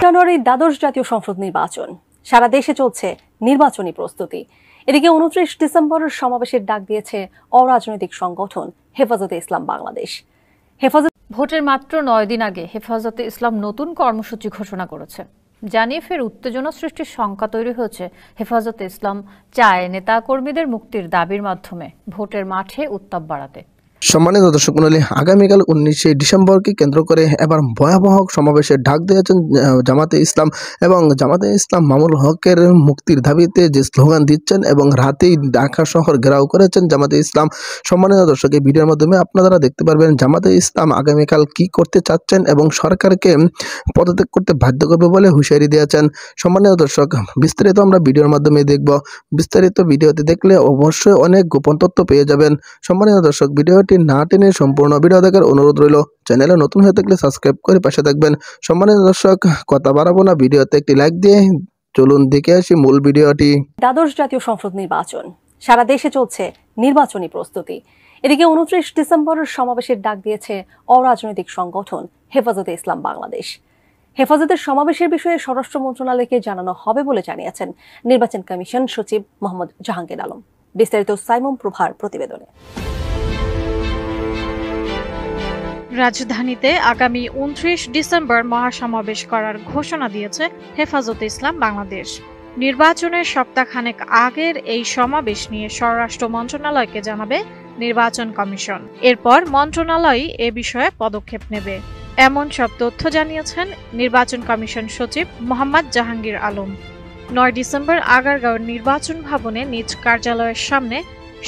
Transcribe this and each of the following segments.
জানুয়ারির দ্বাদশ জাতীয় সংসদ নির্বাচন, সারা দেশে চলছে নির্বাচনী প্রস্তুতি। এদিকে 29 ডিসেম্বরের সমাবেশের ডাক দিয়েছে অরাজনৈতিক সংগঠন হেফাজতে ইসলাম বাংলাদেশ। ভোটের মাত্র 9 দিন আগে হেফাজতে ইসলাম নতুন কর্মসূচি ঘোষণা করেছে। জানিয়ে ফের উত্তেজনা সৃষ্টির শঙ্কা তৈরি হয়েছে। হেফাজতে ইসলাম চায় নেতা কর্মীদের মুক্তির দাবির মাধ্যমে ভোটের মাঠে উত্তাপ বাড়াতে। সম্মানিত দর্শক মণ্ডলী, আগামীকাল 19 ডিসেম্বরকে কেন্দ্র করে এবার ভয়াবহ সমাবেশের ডাক দিয়েছেন জামাতে ইসলাম এবং জামাতে ইসলাম মামুল হকের মুক্তির দাবিতে যে স্লোগান দিচ্ছেন এবং রাতেই ঢাকা শহর ঘেরাও করেছেন জামাতে ইসলাম। সম্মানিত দর্শক, এই ভিডিওর মাধ্যমে আপনারা দেখতে পারবেন জামাতে ইসলাম আগামীকাল কি করতে চাচ্ছেন এবং সরকারকে পদত্যাগ করতে বাধ্য করবে বলে হুঁশিয়ারি দিয়েছেন। সম্মানিত দর্শক, বিস্তারিত আমরা ভিডিওর মাধ্যমে দেখব। বিস্তারিত ভিডিওতে দেখলে অবশ্যই অনেক গোপন তথ্য পেয়ে যাবেন। সম্মানিত দর্শক, ভিডিওটি না টেনে সম্পূর্ণ ভিডিও দেখার অনুরোধ রইল। চ্যানেলে নতুন হয়ে থাকলে সাবস্ক্রাইব করে পাশে থাকবেন। সম্মানিত দর্শক, কথা বাড়াবো না, ভিডিওতে একটি লাইক দিয়ে চলুন দেখে আসি মূল ভিডিওটি। দ্বাদশ জাতীয় সংসদ নির্বাচন, সারা দেশে চলছে নির্বাচনী প্রস্তুতি। এদিকে 29 ডিসেম্বরের সমাবেশের ডাক দিয়েছে অরাজনৈতিক সংগঠন হেফাজতে ইসলাম বাংলাদেশ। হেফাজতের সমাবেশের বিষয়ে স্বরাষ্ট্র মন্ত্রণালয়কে জানানো হবে বলে জানিয়েছেন নির্বাচন কমিশন সচিব মোহাম্মদ জাহাঙ্গীর আলম। বিস্তারিত সাইমন প্রভার প্রতিবেদনে। রাজধানীতে আগামী 29 ডিসেম্বর মহাসমাবেশ করার ঘোষণা দিয়েছে হেফাজতে ইসলাম বাংলাদেশ। নির্বাচনের সপ্তাহখানেক আগের এই সমাবেশ নিয়ে স্বরাষ্ট্র মন্ত্রণালয়কে জানাবে নির্বাচন কমিশন। এরপর মন্ত্রণালয় এ বিষয়ে পদক্ষেপ নেবে, এমন সব তথ্য জানিয়েছেন নির্বাচন কমিশন সচিব মোহাম্মদ জাহাঙ্গীর আলম। 9 ডিসেম্বর আগারগাঁওয়ের নির্বাচন ভবনে নিজ কার্যালয়ের সামনে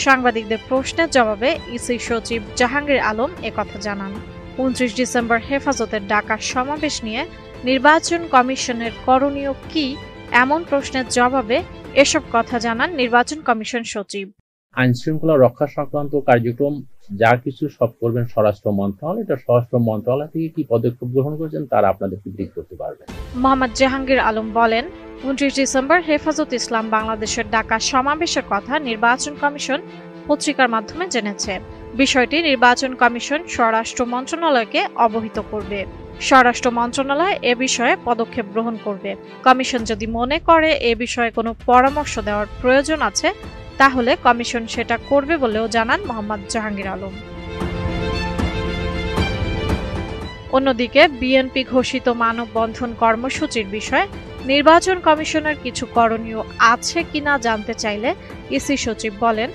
সাংবাদিকদের প্রশ্নের জবাবে ইসি সচিব জাহাঙ্গীর আলম একথা জানান। 29 ডিসেম্বর হেফাজতের ডাকা সমাবেশ নিয়ে নির্বাচন কমিশনের করণীয় কি, এমন প্রশ্নের জবাবে এসব কথা জানান নির্বাচন কমিশন সচিব। আইন শৃঙ্খলা রক্ষা সংক্রান্ত কার্যক্রম যা কিছু সব করবেন স্বরাষ্ট্র মন্ত্রণালয়। এটা স্বরাষ্ট্র মন্ত্রণালয় থেকে কি পদক্ষেপ গ্রহণ করেছেন তারা আপনাদেরকে ব্রিফ করতে পারবেন। মোহাম্মদ জাহাঙ্গীর আলম বলেন, 29 ডিসেম্বর হেফাজত ইসলাম বাংলাদেশের ডাকা সমাবেশের কথা নির্বাচন কমিশন পত্রিকার মাধ্যমে জেনেছে। বিষয়টি নির্বাচন কমিশন স্বরাষ্ট্র মন্ত্রণালয়কে অবহিত করবে। স্বরাষ্ট্র মন্ত্রণালয় এ বিষয়ে পদক্ষেপ গ্রহণ করবে। কমিশন যদি মনে করে এ বিষয়ে কোনো পরামর্শ দেওয়ার প্রয়োজন আছে তাহলে কমিশন সেটা করবে বলেও জানান মোহাম্মদ জাহাঙ্গীর আলম। অন্যদিকে বিএনপি ঘোষিত মানববন্ধন কর্মসূচির বিষয়ে নির্বাচন কমিশনের কিছু করণীয় আছে কিনা জানতে চাইলে ইসি সচিব বলেন,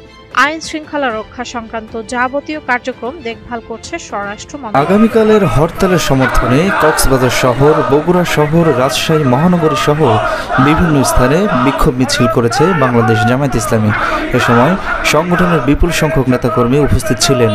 আইন শৃঙ্খলা রক্ষা সংক্রান্ত যাবতীয় কার্যক্রম দেখভাল করছে স্বরাষ্ট্র মন্ত্রণালয়। আগামীকালের হরতালের সমর্থনে কক্সবাজার শহর, বগুড়া শহর, রাজশাহী মহানগরী সহ বিভিন্ন স্থানে বিক্ষোভ মিছিল করেছে বাংলাদেশ জামায়াতে ইসলামী। এ সময় সংগঠনের বিপুল সংখ্যক নেতাকর্মী উপস্থিত ছিলেন।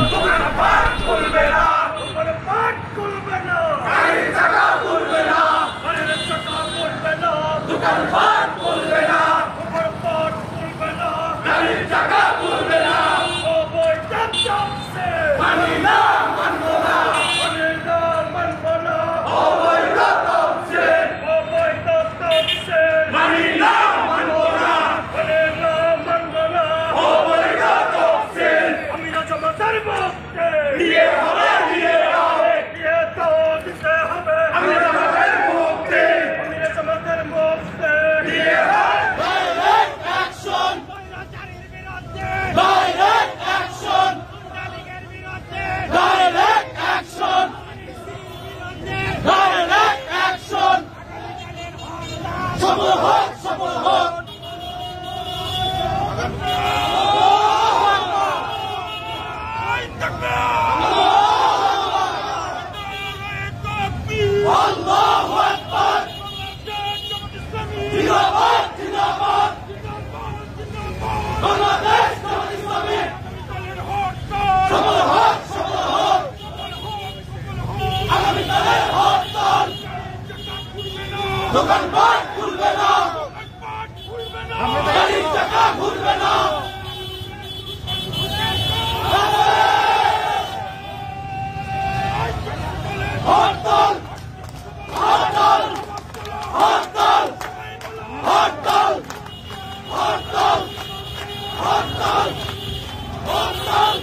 হরতাল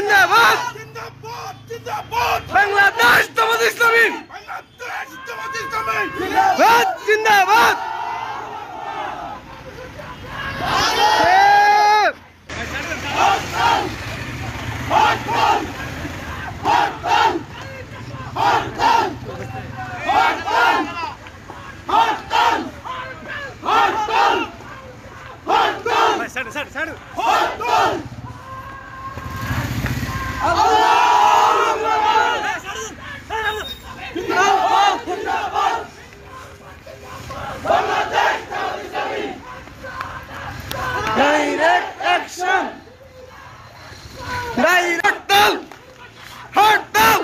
জিন্দাবাদ বাংলাদেশ জামাত ইসলামী জিন্দাবাদ Direct action! Direct hardal!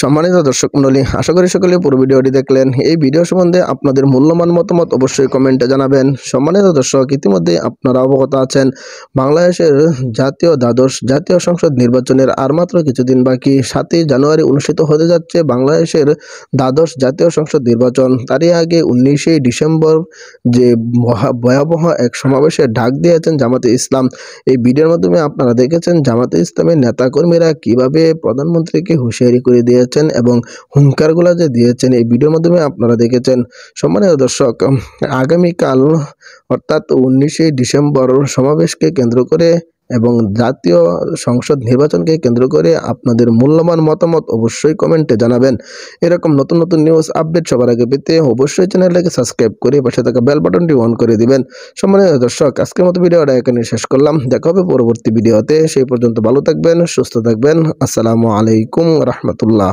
সম্মানিত দর্শক মণ্ডলী, আশা করি সকলে পুরো ভিডিওটি দেখলেন। এই ভিডিও সম্বন্ধে আপনাদের মূল্যবান মতামত অবশ্যই কমেন্টে জানাবেন। সম্মানিত দর্শক, ইতিমধ্যে আপনারা অবগত আছেন বাংলাদেশের জাতীয় দ্বাদশ জাতীয় সংসদ নির্বাচনের আর মাত্র কিছুদিন বাকি। 7ই জানুয়ারি অনুষ্ঠিত হতে যাচ্ছে বাংলাদেশের দ্বাদশ জাতীয় সংসদ নির্বাচন। তারই আগে 19 ডিসেম্বর যে ভয়াবহ এক সমাবেশের ডাক দিয়েছেন জামাতে ইসলাম। এই ভিডিওর মাধ্যমে আপনারা দেখেছেন জামাতে ইসলামের নেতাকর্মীরা কিভাবে প্রধানমন্ত্রীকে হুঁশিয়ারি করে দিয়েছেন এবং হুঙ্কারগুলো যে দিয়েছেন এই ভিডিওর মাধ্যমে আপনারা দেখেছেন। সম্মানিত দর্শক, আগামীকাল অর্থাৎ 19 ডিসেম্বর সমাবেশকে কেন্দ্র করে এবং জাতীয় সংসদ নির্বাচনকে কেন্দ্র করে আপনাদের মূল্যবান মতামত অবশ্যই কমেন্টে জানাবেন। এরকম নতুন নতুন নিউজ আপডেট সবার আগে পেতে অবশ্যই চ্যানেলটাকে সাবস্ক্রাইব করে পাশে থাকা বেল বাটনটি অন করে দিবেন। সম্মানিত দর্শক, আজকের মতো ভিডিওটা এখানে শেষ করলাম। দেখা হবে পরবর্তী ভিডিওতে। সেই পর্যন্ত ভালো থাকবেন, সুস্থ থাকবেন। আসসালামু আলাইকুম রহমতুল্লাহ।